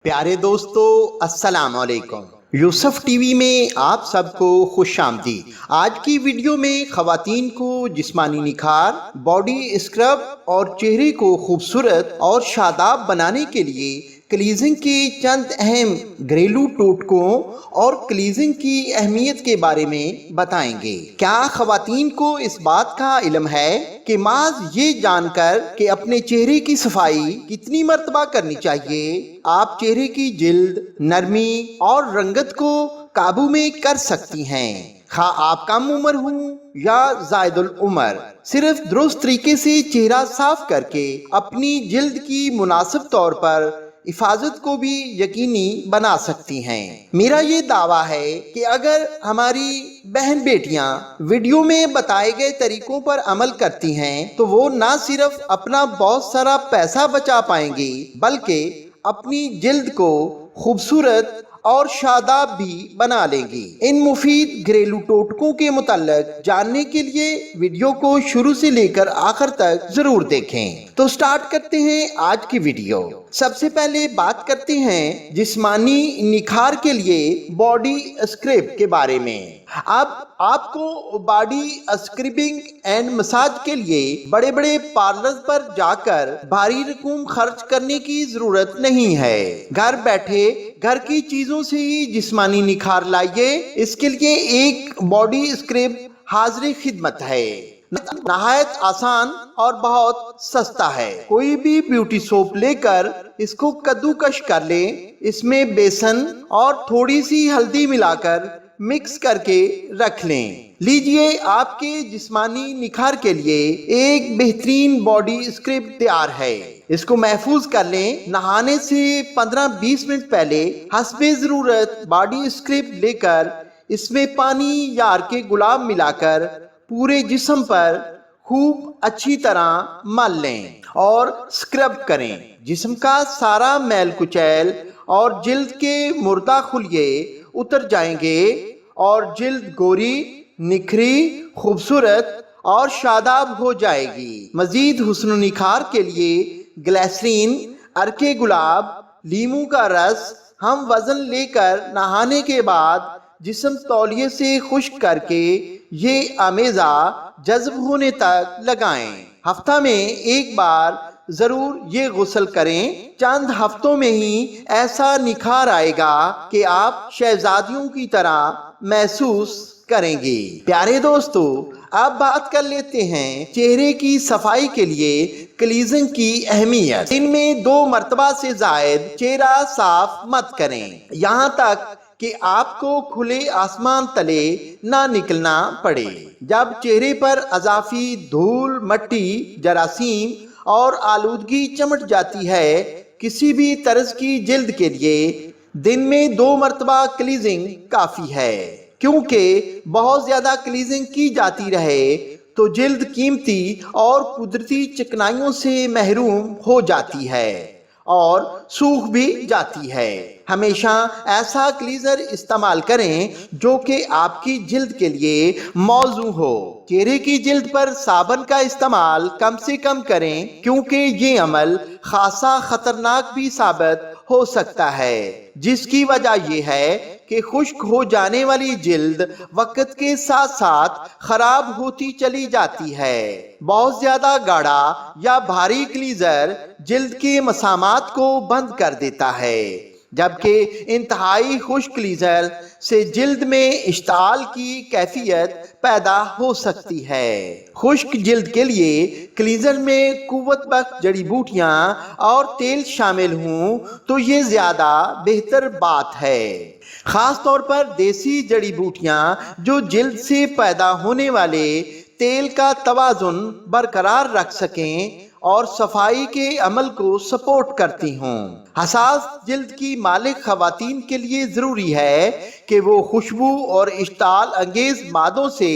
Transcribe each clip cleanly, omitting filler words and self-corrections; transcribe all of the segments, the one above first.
प्यारे दोस्तों, अस्सलाम वालेकुम। यूसुफ टीवी में आप सबको खुश आमदीद। आज की वीडियो में खवातीन को जिस्मानी निखार, बॉडी स्क्रब और चेहरे को खूबसूरत और शादाब बनाने के लिए क्लीजिंग के चंद अहम घरेलू टोटकों और क्लीजिंग की अहमियत के बारे में बताएंगे। क्या खवातीन को इस बात का इल्म है कि माज ये जानकर कि अपने चेहरे की सफाई कितनी मर्तबा करनी चाहिए, आप चेहरे की जिल्द, नरमी और रंगत को काबू में कर सकती हैं। खा आप कम उम्र हो या जायदुल उम्र, सिर्फ दुरुस्त तरीके से चेहरा साफ करके अपनी जिल्द की मुनासिब तौर पर हिफाजत को भी यकीनी बना सकती हैं। मेरा ये दावा है कि अगर हमारी बहन बेटियां वीडियो में बताए गए तरीकों पर अमल करती हैं तो वो ना सिर्फ अपना बहुत सारा पैसा बचा पाएंगी बल्कि अपनी जिल्द को खूबसूरत और शादाब भी बना लेंगी। इन मुफीद घरेलू टोटकों के मुताल्लिक जानने के लिए वीडियो को शुरू से लेकर आखिर तक जरूर देखें। तो स्टार्ट करते हैं आज की वीडियो। सबसे पहले बात करते हैं जिस्मानी निखार के लिए बॉडी स्क्रब के बारे में। अब आपको बॉडी स्क्रबिंग एंड मसाज के लिए बड़े बड़े पार्लर पर जाकर भारी रकम खर्च करने की जरूरत नहीं है। घर बैठे घर की चीजों से ही जिस्मानी निखार लाइए। इसके लिए एक बॉडी स्क्रब हाजिर खिदमत है, नहायत आसान और बहुत सस्ता है। कोई भी ब्यूटी सोप लेकर इसको कद्दूकश कर लें, इसमें बेसन और थोड़ी सी हल्दी मिलाकर मिक्स करके रख लें। लीजिए, आपके जिस्मानी निखार के लिए एक बेहतरीन बॉडी स्क्रब तैयार है। इसको महफूज कर लें। नहाने से 15-20 मिनट पहले हस्बे जरूरत बॉडी स्क्रब लेकर इसमें पानी या अर्के गुलाब मिलाकर पूरे जिस्म पर खूब अच्छी तरह मल लें और स्क्रब करें। जिस्म का सारा मैल कुचैल और जिल्द के मुर्दा खुलिये उतर जाएंगे और जिल्द गोरी, निखरी, खूबसूरत और शादाब हो जाएगी। मजीद हुस्न निखार के लिए ग्लिसरीन, अर्के गुलाब, लीमू का रस हम वजन लेकर नहाने के बाद जिस्म तौलिए से खुश्क करके ये आमेजा जज्ब होने तक लगाएं। हफ्ता में एक बार जरूर ये गुस्ल करें। चंद हफ्तों में ही ऐसा निखार आएगा कि आप शहजादियों की तरह महसूस करेंगे। प्यारे दोस्तों, अब बात कर लेते हैं चेहरे की सफाई के लिए क्लीजिंग की अहमियत। दिन में 2 मरतबा से जायद चेहरा साफ मत करें, यहाँ तक कि आपको खुले आसमान तले ना निकलना पड़े। जब चेहरे पर अजाफी धूल, मट्टी, जरासीम और आलूदगी चमट जाती है, किसी भी तरह की जिल्द के लिए दिन में 2 मरतबा क्लीजिंग काफी है। क्योंकि बहुत ज्यादा क्लीजिंग की जाती रहे तो जिल्द कीमती और कुदरती चिकनाइयों से महरूम हो जाती है और सूख भी जाती है। हमेशा ऐसा क्लीजर इस्तेमाल करें जो कि आपकी जिल्द के लिए मौजू हो। चेहरे की जिल्द पर साबन का इस्तेमाल कम से कम करें क्योंकि ये अमल खासा खतरनाक भी साबित हो सकता है, जिसकी वजह यह है कि खुश्क हो जाने वाली जिल्द वक्त के साथ साथ खराब होती चली जाती है। बहुत ज्यादा गाढ़ा या भारी क्लीजर जिल्द के मसामात को बंद कर देता है, जबकि इंतहाई खुश्क क्लीजर से जिल्द में इश्ताल की कैफियत पैदा हो सकती है। खुश्क जिल्द के लिए क्लीजर में कुव्वत बख्श जड़ी बूटियां और तेल शामिल हों तो ये ज्यादा बेहतर बात है। खास तौर पर देसी जड़ी बूटियां जो जिल्द से पैदा होने वाले तेल का तवाजुन बरकरार रख सकें और सफाई के अमल को सपोर्ट करती हों। हसास जिल्द की मालिक खवातीन के लिए जरूरी है कि वो खुशबू और इश्ताल अंगेज मादों से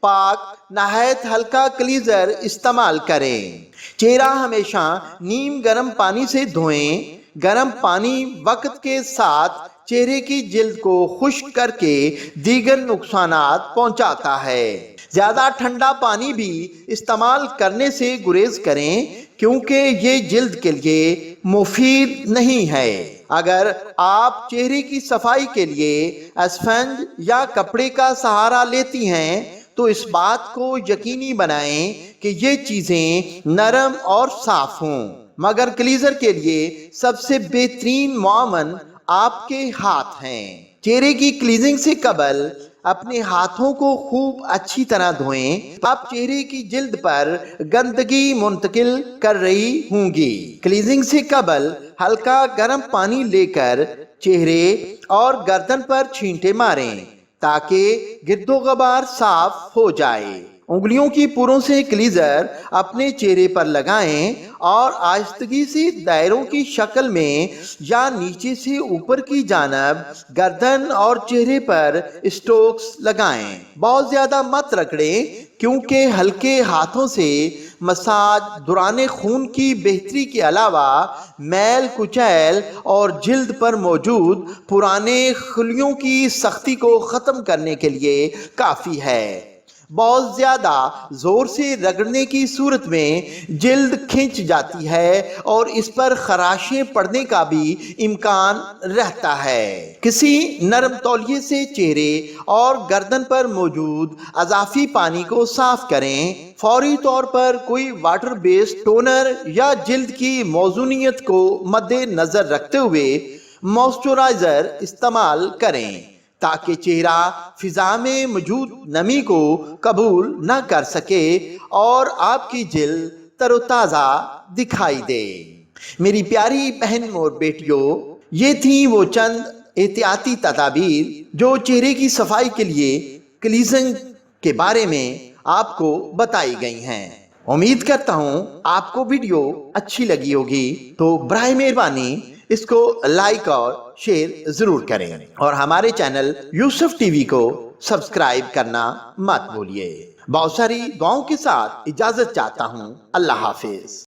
पाक नहायत हल्का क्लीजर इस्तेमाल करें। चेहरा हमेशा नीम गर्म पानी से धोएं। गर्म पानी वक्त के साथ चेहरे की जिल्द को खुश्क करके दीगर नुकसानात पहुंचाता है। ज्यादा ठंडा पानी भी इस्तेमाल करने से गुरेज करें क्योंकि ये जिल्द के लिए मुफीद नहीं है। اگر آپ چہرے کی صفائی کے لیے اسفنج یا کپڑے کا سہارا لیتی ہیں تو اس بات کو یقینی بنائیں کہ یہ چیزیں نرم اور صاف ہوں۔ مگر کلیزر کے لیے سب سے بہترین معاون آپ کے ہاتھ ہیں۔ چہرے کی کلیزنگ سے قبل اپنے ہاتھوں کو خوب اچھی طرح دھوئیں۔ آپ چہرے کی جلد پر گندگی منتقل کر رہی ہوں گی۔ کلیزنگ سے قبل ہلکا گرم پانی لے کر چہرے اور گردن پر چھینٹے ماریں تاکہ گرد و غبار صاف ہو جائے۔ انگلیوں کی پوروں سے کلیزر اپنے چہرے پر لگائیں اور آہستگی سے دائروں کی شکل میں یا نیچے سے اوپر کی جانب گردن اور چہرے پر اسٹروکس لگائیں۔ بہت زیادہ مت رگڑیں کیونکہ ہلکے ہاتھوں سے مساج دوران خون کی بہتری کے علاوہ میل کچیل اور جلد پر موجود پرانے خلیوں کی سختی کو ختم کرنے کے لیے کافی ہے۔ بہت زیادہ زور سے رگڑنے کی صورت میں جلد کھنچ جاتی ہے اور اس پر خراشیں پڑنے کا بھی امکان رہتا ہے۔ کسی نرم تولیے سے چہرے اور گردن پر موجود اضافی پانی کو صاف کریں۔ فوری طور پر کوئی واٹر بیسڈ ٹونر یا جلد کی موزونیت کو مد نظر رکھتے ہوئے موئسچرائزر استعمال کریں تاکہ چہرہ فضا میں موجود نمی کو قبول نہ کر سکے اور آپ کی جلد تر و تازہ دکھائی دے۔ میری پیاری بہن اور بیٹیوں، یہ تھیں وہ چند احتیاطی تدابیر جو چہرے کی صفائی کے لیے کلیزنگ کے بارے میں آپ کو بتائی گئی ہیں۔ امید کرتا ہوں آپ کو ویڈیو اچھی لگی ہوگی، تو برائے مہربانی اس کو لائک اور شیئر ضرور کریں اور ہمارے چینل یوسف ٹی وی کو سبسکرائب کرنا مت بھولیے۔ بہت ساری دعاؤں کے ساتھ اجازت چاہتا ہوں۔ اللہ حافظ۔